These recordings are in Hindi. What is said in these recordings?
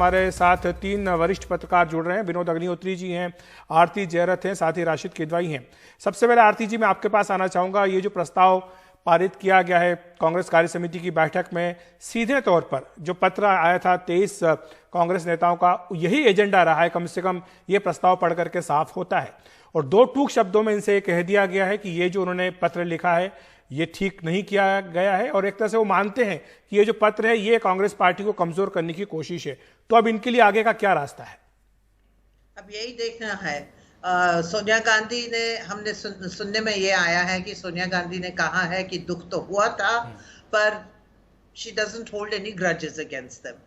हमारे साथ 3 वरिष्ठ पत्रकार जुड़ रहे हैं। विनोद अग्निहोत्री जी हैं, आरती जयरथ हैं, साथ ही राशिद किदवाई हैं। सबसे पहले आरती जी, मैं आपके पास आना चाहूंगा। ये जो प्रस्ताव पारित किया गया है कांग्रेस कार्य समिति की बैठक में, सीधे तौर पर जो पत्र आया था 23 कांग्रेस नेताओं का, यही एजेंडा रहा है, कम से कम ये प्रस्ताव पढ़ करके साफ होता है। और 2 टूक शब्दों में इनसे कह दिया गया है कि ये जो उन्होंने पत्र लिखा है ये ठीक नहीं किया गया है, और एक तरह से वो मानते हैं कि ये जो पत्र है ये कांग्रेस पार्टी को कमजोर करने की कोशिश है। तो अब इनके लिए आगे का क्या रास्ता है? अब यही देखना है। सोनिया गांधी ने, हमने सुनने में ये आया है कि सोनिया गांधी ने कहा है कि दुख तो हुआ था, पर she doesn't hold any grudges against them.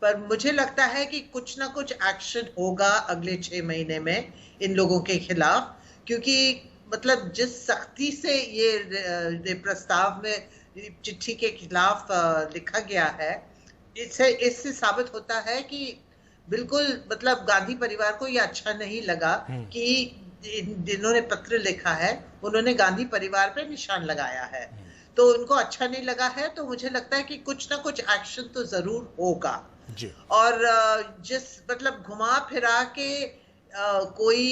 पर मुझे लगता है कि कुछ ना कुछ एक्शन होगा अगले 6 महीने में इन लोगों के खिलाफ, क्योंकि मतलब जिस सख्ती से ये प्रस्ताव में चिट्ठी के खिलाफ लिखा गया है, इससे साबित होता है कि बिल्कुल मतलब गांधी परिवार को ये अच्छा नहीं लगा कि जिन्होंने पत्र लिखा है उन्होंने गांधी परिवार पे निशान लगाया है। तो उनको अच्छा नहीं लगा है। तो मुझे लगता है कि कुछ ना कुछ एक्शन तो जरूर होगा जी। और जिस मतलब घुमा फिरा के कोई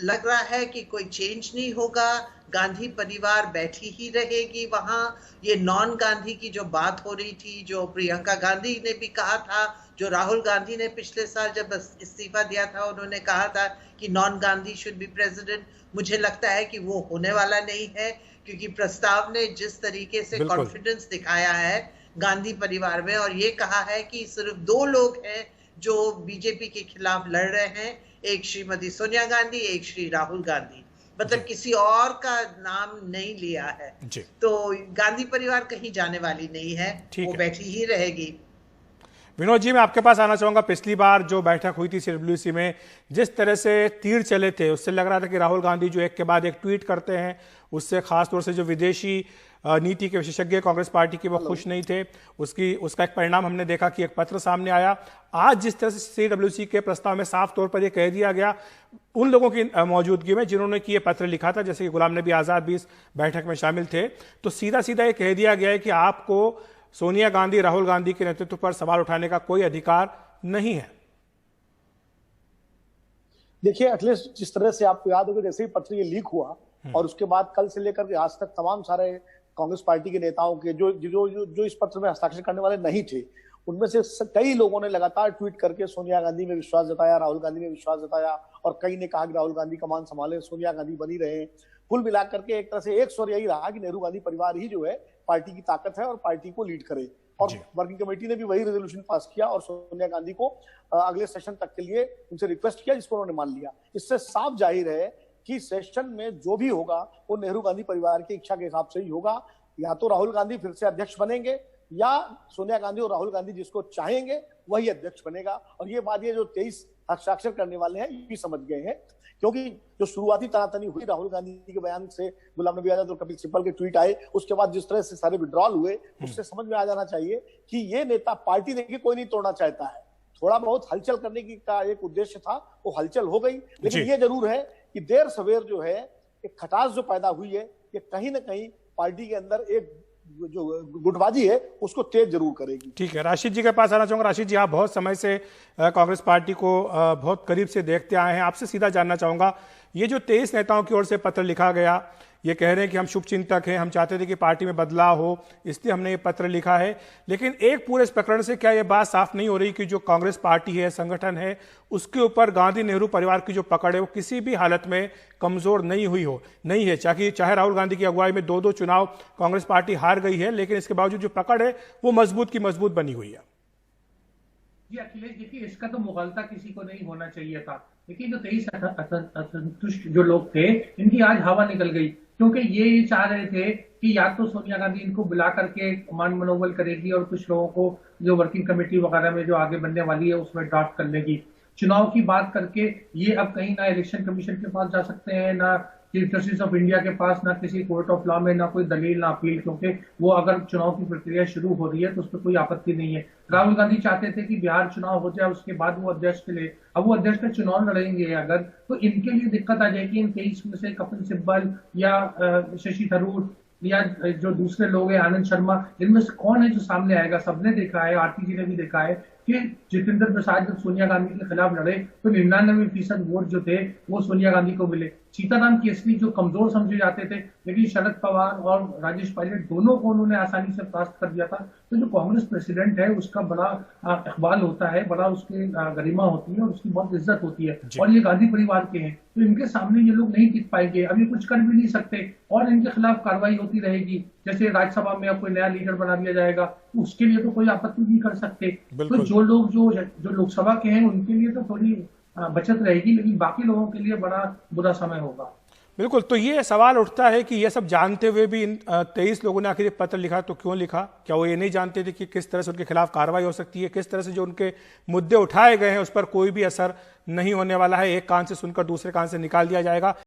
लग रहा है कि कोई चेंज नहीं होगा, गांधी परिवार बैठी ही रहेगी वहां। ये नॉन गांधी की जो बात हो रही थी, जो प्रियंका गांधी ने भी कहा था, जो राहुल गांधी ने पिछले साल जब इस्तीफा दिया था उन्होंने कहा था कि non Gandhi should be president, मुझे लगता है कि वो होने वाला नहीं है, क्योंकि प्रस्ताव ने जिस तरीके से कॉन्फिडेंस दिखाया है गांधी परिवार में, और ये कहा है कि सिर्फ 2 लोग हैं जो बीजेपी के खिलाफ लड़ रहे हैं, एक श्रीमती सोनिया गांधी, एक श्री राहुल गांधी, मतलब किसी और का नाम नहीं लिया है। तो गांधी परिवार कहीं जाने वाली नहीं है, वो बैठी ही रहेगी। विनोद जी, मैं आपके पास आना चाहूंगा। पिछली बार जो बैठक हुई थी CWC में, जिस तरह से तीर चले थे, उससे लग रहा था कि राहुल गांधी जो एक के बाद एक ट्वीट करते हैं, उससे खासतौर से जो विदेशी नीति के विशेषज्ञ कांग्रेस पार्टी के वो खुश नहीं थे। उसका एक परिणाम हमने देखा कि एक पत्र सामने आया। आज जिस तरह से CWC के प्रस्ताव में साफ तौर पर यह कह दिया गया उन लोगों की मौजूदगी में जिन्होंने कि ये पत्र लिखा था, जैसे कि गुलाम नबी आजाद भी इस बैठक में शामिल थे, तो सीधा सीधा ये कह दिया गया है कि आपको सोनिया गांधी, राहुल गांधी के नेतृत्व पर सवाल उठाने का कोई अधिकार नहीं है। देखिए अखिलेश, जिस तरह से आपको याद होगा, जैसे ही पत्र ये लीक हुआ और उसके बाद कल से लेकर के आज तक तमाम सारे कांग्रेस पार्टी के नेताओं के जो इस पत्र में हस्ताक्षर करने वाले नहीं थे, उनमें से कई लोगों ने लगातार ट्वीट करके सोनिया गांधी में विश्वास जताया, राहुल गांधी में विश्वास जताया, और कई ने कहा कि राहुल गांधी कमान संभाले, सोनिया गांधी बनी रहे। कुल मिलाकर के एक तरह से एक स्वर यही रहा कि नेहरू गांधी परिवार ही जो है पार्टी की ताकत है और पार्टी को लीड करे। और वर्किंग कमेटी ने भी वही रेजोल्यूशन पास किया और सोनिया गांधी को अगले सेशन तक के लिए उनसे रिक्वेस्ट किया, जिसको उन्होंने मान लिया। इससे साफ जाहिर है कि सेशन में जो भी होगा वो नेहरू गांधी परिवार की इच्छा के हिसाब से ही होगा। या तो राहुल गांधी फिर से अध्यक्ष बनेंगे, या सोनिया गांधी और राहुल गांधी जिसको चाहेंगे वही अध्यक्ष बनेगा। और ये बात ये जो 23 हस्ताक्षर करने वाले हैं ये भी समझ गए हैं, क्योंकि जो शुरुआती तनातनी हुई राहुल गांधी के बयान से, गुलाम नबी आजाद और कपिल सिब्बल के ट्वीट आए, उसके बाद जिस तरह से सारे विड्रॉल हुए, उससे समझ में आ जाना चाहिए कि ये नेता पार्टी देखिए कोई नहीं तोड़ना चाहता है। थोड़ा बहुत हलचल करने की का एक उद्देश्य था, वो हलचल हो गई, लेकिन ये जरूर है कि देर सवेर जो है एक खटास जो पैदा हुई है, ये कहीं ना कहीं पार्टी के अंदर एक जो गुटबाजी है उसको तेज जरूर करेगी। ठीक है, राशिद जी के पास आना चाहूंगा। राशिद जी, आप बहुत समय से कांग्रेस पार्टी को बहुत करीब से देखते आए हैं, आपसे सीधा जानना चाहूंगा, ये जो 23 नेताओं की ओर से पत्र लिखा गया, ये कह रहे हैं कि हम शुभचिंतक हैं, हम चाहते थे कि पार्टी में बदलाव हो, इसलिए हमने ये पत्र लिखा है, लेकिन एक पूरे इस प्रकरण से क्या ये बात साफ नहीं हो रही कि जो कांग्रेस पार्टी है, संगठन है, उसके ऊपर गांधी नेहरू परिवार की जो पकड़ है वो किसी भी हालत में कमजोर नहीं है। चाहे राहुल गांधी की अगुवाई में 2 चुनाव कांग्रेस पार्टी हार गई है, लेकिन इसके बावजूद जो पकड़ है वो मजबूत की मजबूत बनी हुई है। जी अखिलेश, देखिए इसका तो मुगालता किसी को नहीं होना चाहिए था, लेकिन जो 23 असंतुष्ट जो लोग थे इनकी आज हवा निकल गई, क्योंकि ये चाह रहे थे कि या तो सोनिया गांधी इनको बुला करके मान मनोबल करेगी और कुछ लोगों को जो वर्किंग कमेटी वगैरह में जो आगे बनने वाली है उसमें ड्राफ्ट कर लेगी। चुनाव की बात करके ये अब कहीं ना इलेक्शन कमीशन के पास जा सकते हैं, ना चीफ जस्टिस ऑफ इंडिया के पास, ना किसी कोर्ट ऑफ लॉ में, ना कोई दलील ना अपील, क्योंकि वो अगर चुनाव की प्रक्रिया शुरू हो रही है तो उस पर कोई आपत्ति नहीं है। राहुल गांधी चाहते थे कि बिहार चुनाव हो जाए, उसके बाद वो अध्यक्ष के लिए, अब वो अध्यक्ष का चुनाव लड़ेंगे अगर, तो इनके लिए दिक्कत आ जाएगी। इन 23 में से कपिल सिब्बल या शशि थरूर या जो दूसरे लोग हैं, आनंद शर्मा, इनमें से कौन है जो सामने आएगा? सबने देखा है, आरती जी ने भी देखा है कि जितेंद्र प्रसाद जब सोनिया गांधी के खिलाफ लड़े तो 99% वोट जो थे वो सोनिया गांधी को मिले। सीताराम केसरी जो कमजोर समझे जाते थे, लेकिन शरद पवार और राजेश पायलट दोनों को उन्होंने आसानी से परास्त कर दिया था। तो जो कांग्रेस प्रेसिडेंट है उसका बड़ा इकबाल होता है, बड़ा उसकी गरिमा होती है और उसकी बहुत इज्जत होती है। और ये गांधी परिवार के हैं, तो इनके सामने ये लोग नहीं टिक पाएंगे, अभी कुछ कर भी नहीं सकते और इनके खिलाफ कार्रवाई होती रहेगी। जैसे राज्यसभा में अब कोई नया लीडर बना दिया जाएगा तो उसके लिए तो कोई आपत्ति नहीं कर सकते। तो जो लोग जो लोकसभा के हैं उनके लिए तो थोड़ी बचत रहेगी, लेकिन बाकी लोगों के लिए बड़ा बुरा समय होगा। बिल्कुल। तो ये सवाल उठता है कि ये सब जानते हुए भी इन 23 लोगों ने आखिर पत्र लिखा, तो क्यों लिखा? क्या वो ये नहीं जानते थे कि किस तरह से उनके खिलाफ कार्रवाई हो सकती है, किस तरह से जो उनके मुद्दे उठाए गए हैं उस पर कोई भी असर नहीं होने वाला है, एक कान से सुनकर दूसरे कान से निकाल दिया जाएगा?